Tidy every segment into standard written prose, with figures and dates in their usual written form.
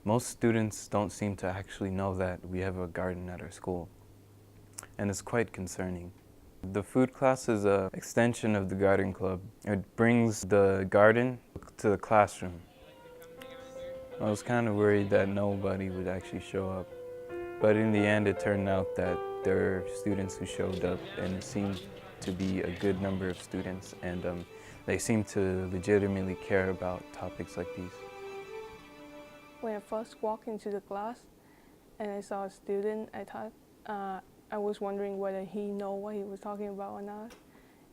Most students don't seem to actually know that we have a garden at our school, and it's quite concerning. The food class is an extension of the garden club. It brings the garden to the classroom. I was kind of worried that nobody would actually show up, but in the end it turned out that there were students who showed up, and it seemed to be a good number of students, and they seemed to legitimately care about topics like these. When I first walked into the class and I saw a student, I thought, I was wondering whether he know what he was talking about or not,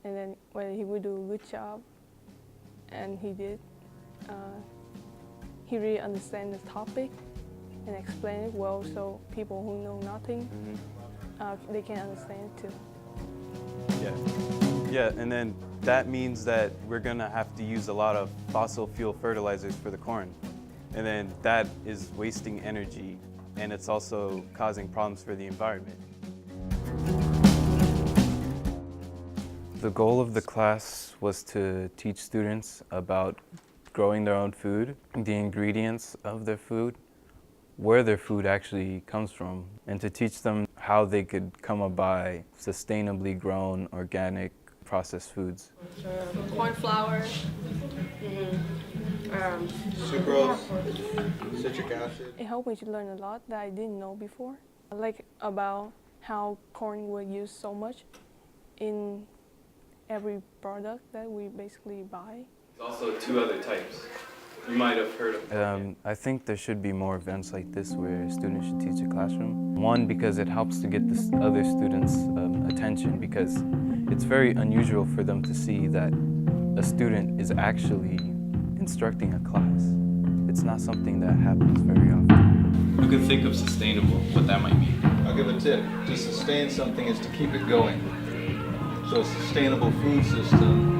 and then whether he would do a good job, and he did. He really understands the topic and explain it well, so people who know nothing, they can understand it too. Yeah, and then that means that we're gonna have to use a lot of fossil fuel fertilizers for the corn. And then that is wasting energy, and it's also causing problems for the environment. The goal of the class was to teach students about growing their own food, the ingredients of their food, where their food actually comes from, and to teach them how they could come by sustainably grown, organic, processed foods. Corn flour, sucrose, citric acid. It helped me to learn a lot that I didn't know before, like about how corn was used so much in every product that we basically buy. There's also two other types. You might have heard of them. I think there should be more events like this where students should teach a classroom. One, because it helps to get the other students' attention, because it's very unusual for them to see that a student is actually instructing a class. It's not something that happens very often. You can think of sustainable, what that might mean. I'll give a tip. To sustain something is to keep it going. So a sustainable food system.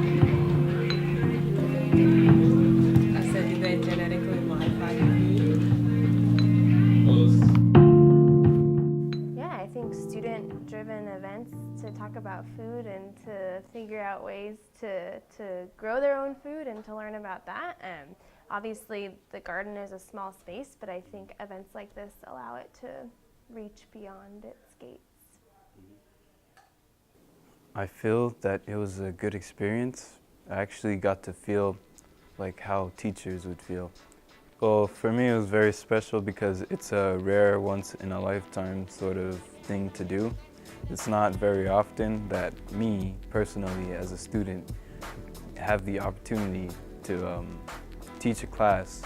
I said, do they genetically modify your food? Yeah, I think student-driven events to talk about food and to figure out ways to grow their own food and to learn about that. Obviously, the garden is a small space, but I think events like this allow it to reach beyond its gates. I feel that it was a good experience. I actually got to feel like how teachers would feel. Well, for me it was very special because it's a rare, once-in-a-lifetime sort of thing to do. It's not very often that me, personally, as a student, have the opportunity to teach a class